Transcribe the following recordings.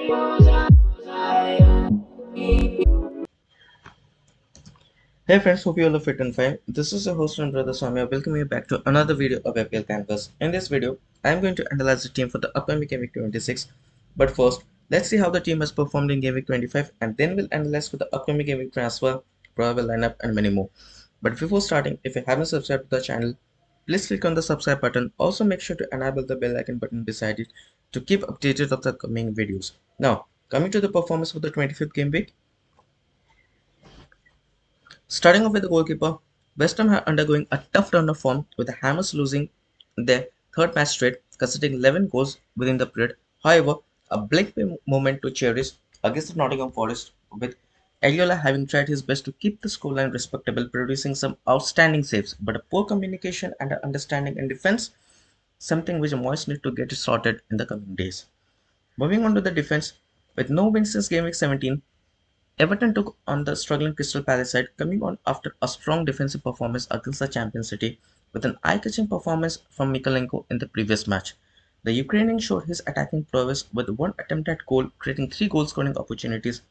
Hey friends, hope you all are fit and fine. This is your host and brother Swami. I welcome you back to another video of FPL Canvas. In this video, I am going to analyze the team for the upcoming Game Week 26. But first, let's see how the team has performed in Game Week 25 and then we'll analyze for the upcoming Game Week transfer, probable lineup and many more. But before starting, if you haven't subscribed to the channel, please click on the subscribe button. Also make sure to enable the bell icon button beside it to keep updated of the coming videos. Now, coming to the performance for the 25th Game Week. Starting off with the goalkeeper, West Ham are undergoing a tough turn of form with the Hammers losing their third match straight, conceding 11 goals within the period. However, a blink moment to cherish against the Nottingham Forest, with Eliola having tried his best to keep the scoreline respectable, producing some outstanding saves, but a poor communication and understanding in defense, something which Moyes need to get sorted in the coming days. Moving on to the defense, with no wins since Game Week 17, Everton took on the struggling Crystal Palace side, coming on after a strong defensive performance against the champion City, with an eye-catching performance from Mykolenko in the previous match. The Ukrainian showed his attacking prowess with one attempt at goal, creating 3 goal-scoring opportunities,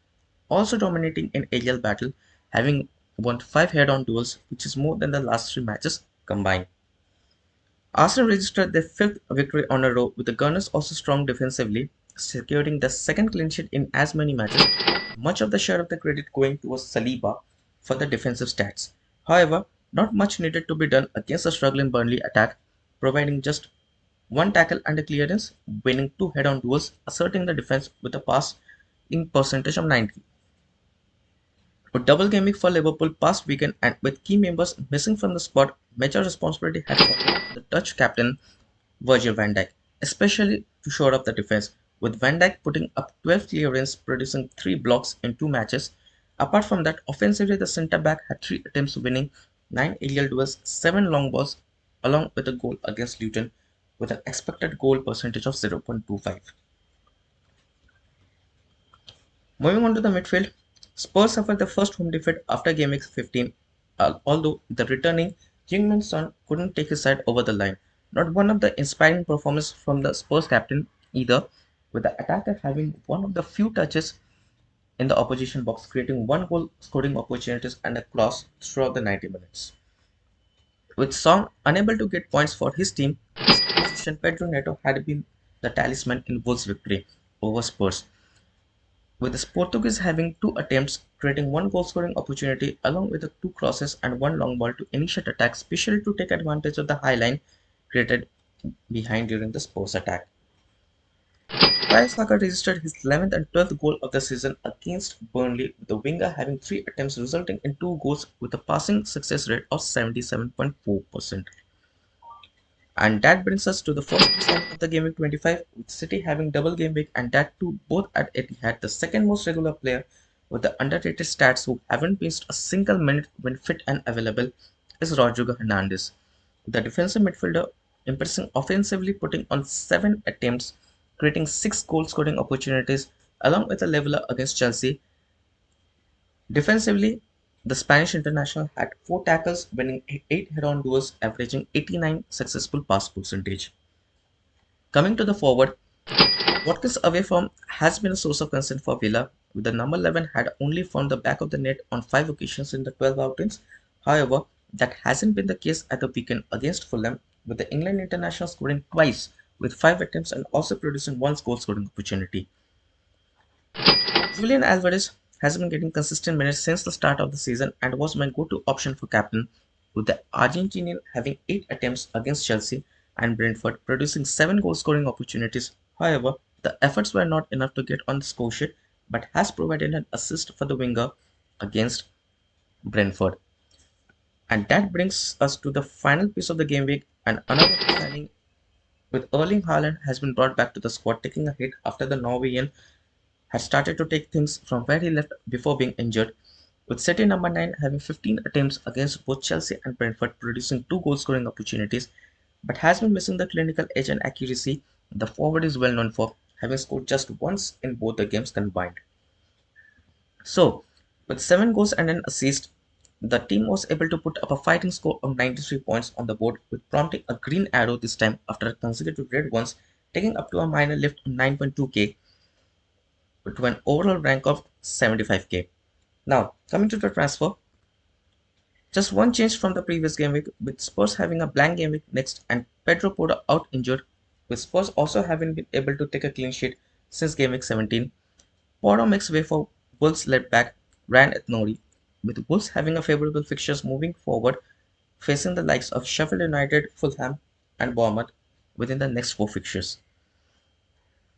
also dominating in aerial battle, having won 5 head-on duels, which is more than the last 3 matches combined. Arsenal registered their 5th victory on a row, with the Gunners also strong defensively, securing the second clean sheet in as many matches, much of the share of the credit going towards Saliba for the defensive stats. However, not much needed to be done against a struggling Burnley attack, providing just one tackle and a clearance, winning 2 head-on duels, asserting the defense with a passing percentage of 90. A double game week for Liverpool past weekend, and with key members missing from the squad, major responsibility had fallen on the Dutch captain Virgil van Dijk, especially to shore up the defense, with Van Dijk putting up 12 clearances, producing 3 blocks in 2 matches. Apart from that, offensively the centre-back had 3 attempts, winning 9 aerial duels, 7 long balls, along with a goal against Luton, with an expected goal percentage of 0.25. Moving on to the midfield, Spurs suffered the first home defeat after Game Week 15, although the returning Heung-min Son couldn't take his side over the line. Not one of the inspiring performances from the Spurs captain either, with the attacker having one of the few touches in the opposition box, creating 1 goal scoring opportunities and a cross throughout the 90 minutes. With Son unable to get points for his team, his opposition Pedro Neto had been the talisman in Wolves' victory over Spurs, with the Portuguese having 2 attempts, creating 1 goal scoring opportunity along with the 2 crosses and 1 long ball to initiate attack, especially to take advantage of the high line created behind during the Spurs attack. Bukayo Saka registered his 11th and 12th goal of the season against Burnley, with the winger having 3 attempts resulting in 2 goals with a passing success rate of 77.4%. And that brings us to the first segment of the Game Week 25, with City having double game week, and that too both at Etihad. The second most regular player with the underrated stats who haven't missed a single minute when fit and available is Rodrigo Hernandez. The defensive midfielder impressing offensively, putting on 7 attempts, creating 6 goal scoring opportunities along with a leveler against Chelsea. Defensively, the Spanish international had 4 tackles, winning 8 head-on duels, averaging 89 successful pass percentage. Coming to the forward, Watkins' away form has been a source of concern for Villa, with the number 11 had only found the back of the net on 5 occasions in the 12 outings. However, that hasn't been the case at the weekend against Fulham, with the England international scoring twice with 5 attempts and also producing 1 goal scoring opportunity. Julian Alvarez has been getting consistent minutes since the start of the season and was my go-to option for captain, with the Argentinian having 8 attempts against Chelsea and Brentford, producing 7 goal-scoring opportunities. However, the efforts were not enough to get on the score sheet, but has provided an assist for the winger against Brentford. And that brings us to the final piece of the game week, and another signing with Erling Haaland has been brought back to the squad, taking a hit after the Norwegian had started to take things from where he left before being injured, with City number 9 having 15 attempts against both Chelsea and Brentford, producing 2 goal scoring opportunities, but has been missing the clinical edge and accuracy the forward is well known for, having scored just once in both the games combined. So, with 7 goals and an assist, the team was able to put up a fighting score of 93 points on the board, with prompting a green arrow this time after a consecutive red ones, taking up to a minor lift of 9.2k. to an overall rank of 75k. Now, coming to the transfer, just one change from the previous game week, with Spurs having a blank game week next and Pedro Porro out injured, with Spurs also having been able to take a clean sheet since game week 17. Porro makes way for Wolves led back Ryan Ethnory, with Wolves having a favourable fixtures moving forward, facing the likes of Sheffield United, Fulham, and Bournemouth within the next four fixtures.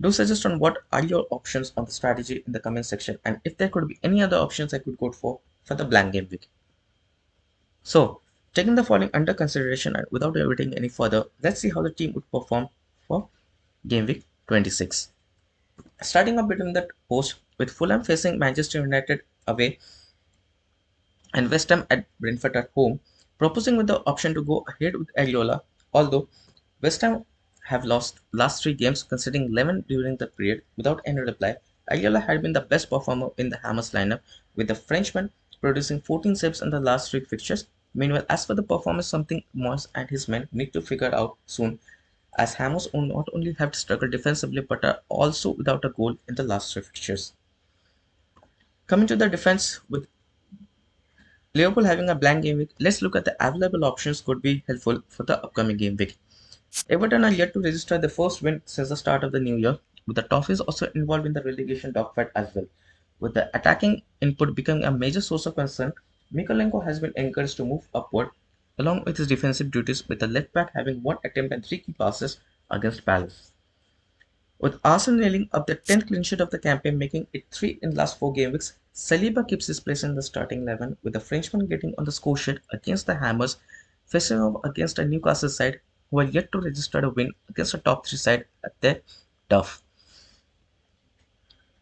Do suggest on what are your options on the strategy in the comment section, and if there could be any other options I could go for the blank game week. So, taking the following under consideration and without waiting any further, let's see how the team would perform for game week 26. Starting up between the post with Fulham facing Manchester United away and West Ham at Brentford at home, proposing with the option to go ahead with Aguilera, although West Ham have lost last three games conceding 11 during the period without any reply. Aguilera had been the best performer in the Hammers lineup, with the Frenchman producing 14 saves in the last three fixtures. Meanwhile, as for the performance, something Moyes and his men need to figure out soon, as Hammers not only have struggled defensively but are also without a goal in the last three fixtures. Coming to the defense, with Liverpool having a blank game week, let's look at the available options could be helpful for the upcoming game week. Everton are yet to register their first win since the start of the new year, with the Toffees also involved in the relegation dogfight as well. With the attacking input becoming a major source of concern, Mykolenko has been encouraged to move upward along with his defensive duties, with the left back having one attempt and three key passes against Palace. With Arsenal nailing up their 10th clean sheet of the campaign, making it 3 in last 4 game weeks, Saliba keeps his place in the starting 11, with the Frenchman getting on the score sheet against the Hammers, facing off against a Newcastle side who are yet to register a win against a top 3 side at their turf.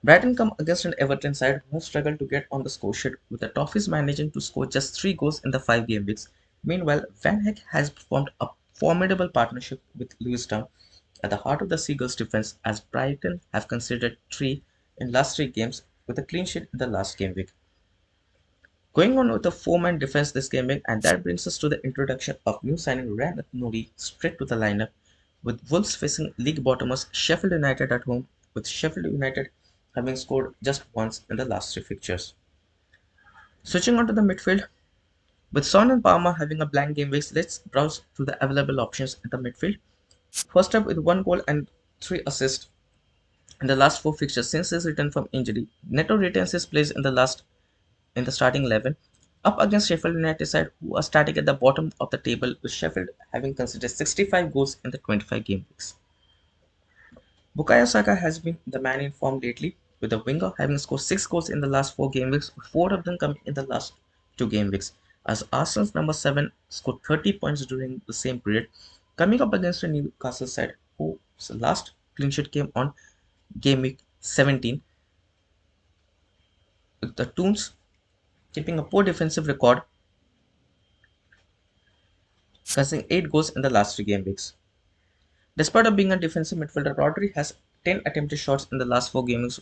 Brighton come against an Everton side who have struggled to get on the score sheet, with the Toffees managing to score just 3 goals in the 5 game weeks. Meanwhile, Van Heck has formed a formidable partnership with Lewis Town at the heart of the Seagulls defense, as Brighton have conceded 3 in last 3 games with a clean sheet in the last game week. Going on with the 4-man defense this game week, and that brings us to the introduction of new signing Ryan Nuri straight to the lineup, with Wolves facing league bottomers Sheffield United at home, with Sheffield United having scored just once in the last 3 fixtures. Switching on to the midfield, with Son and Palmer having a blank game weeks, let's browse through the available options in the midfield. First up, with 1 goal and 3 assists in the last 4 fixtures since his return from injury, Neto retains his place in the starting 11, up against Sheffield United side, who are static at the bottom of the table, with Sheffield having conceded 65 goals in the 25 game weeks. Bukayo Saka has been the man in form lately, with the winger having scored 6 goals in the last 4 game weeks, with 4 of them coming in the last 2 game weeks, as Arsenal's number 7 scored 30 points during the same period, coming up against a Newcastle side whose last clean sheet came on game week 17, with the Toons keeping a poor defensive record, conceding 8 goals in the last 3 game weeks. Despite being a defensive midfielder, Rodri has 10 attempted shots in the last 4 games,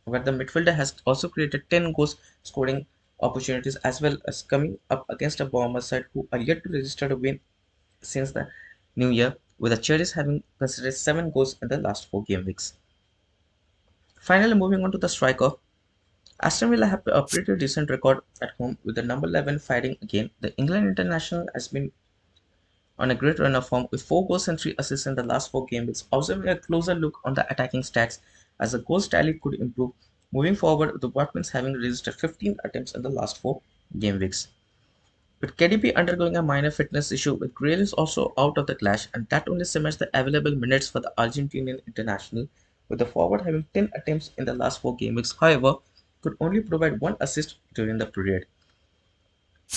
where the midfielder has also created 10 goals scoring opportunities, as well as coming up against a Bournemouth side who are yet to register a win since the new year, with the Cherries having considered 7 goals in the last 4 game weeks. Finally, moving on to the striker, Aston Villa have a pretty decent record at home, with the number 11 fighting again. The England international has been on a great run of form with 4 goals and 3 assists in the last 4 game weeks. Observing a closer look on the attacking stats, as the goals tally could improve moving forward, with the Watkins having registered 15 attempts in the last 4 game weeks. With KDB undergoing a minor fitness issue, with Grealish also out of the clash, and that only cements the available minutes for the Argentinian international, with the forward having 10 attempts in the last 4 game weeks, however, could only provide 1 assist during the period.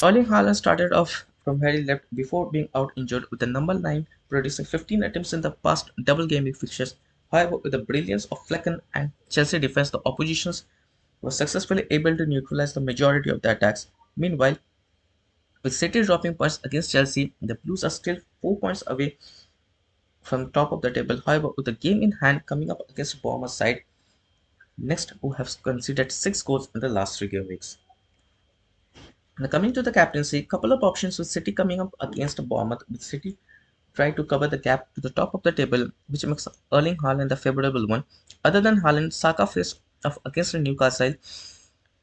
Erling Haaland started off from where he left before being out injured, with the number 9 producing 15 attempts in the past double game week fixtures. However, with the brilliance of Flecken and Chelsea defense, the oppositions were successfully able to neutralize the majority of the attacks. Meanwhile, with City dropping points against Chelsea, the Blues are still 4 points away from top of the table. However, with the game in hand coming up against Bournemouth side next, who have conceded 6 goals in the last 3 game weeks. Now coming to the captaincy, couple of options with City coming up against Bournemouth, with City try to cover the gap to the top of the table, which makes Erling Haaland the favorable one. Other than Haaland, Saka faced of against Newcastle,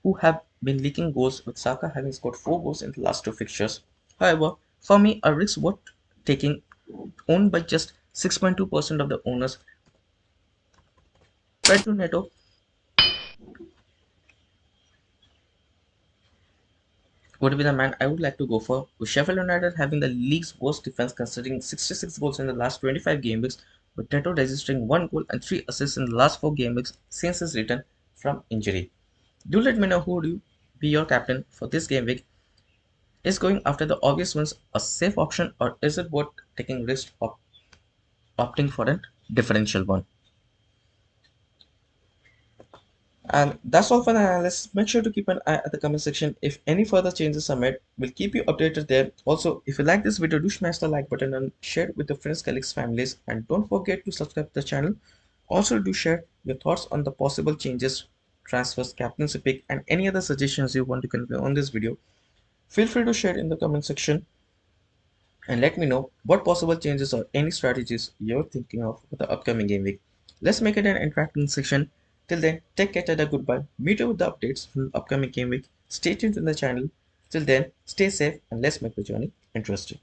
who have been leaking goals, with Saka having scored 4 goals in the last two fixtures. However, for me, a risk worth taking, owned by just 6.2% of the owners. Pedro Neto would be the man I would like to go for, with Sheffield United having the league's worst defense, considering 66 goals in the last 25 game weeks, with Neto registering 1 goal and 3 assists in the last 4 game weeks since his return from injury. Do let me know who would you be your captain for this game week. Is going after the obvious ones a safe option, or is it worth taking risk of opting for a differential one? And that's all for the analysis. Make sure to keep an eye at the comment section. If any further changes are made, we'll keep you updated there. Also, if you like this video, do smash the like button and share it with your friends, colleagues, families. And don't forget to subscribe to the channel. Also, do share your thoughts on the possible changes, transfers, captaincy pick, and any other suggestions you want to convey on this video. Feel free to share in the comment section and let me know what possible changes or any strategies you're thinking of for the upcoming game week. Let's make it an interactive section. Till then, take care, tada, goodbye. Meet you with the updates from the upcoming game week. Stay tuned to the channel. Till then, stay safe and let's make the journey interesting.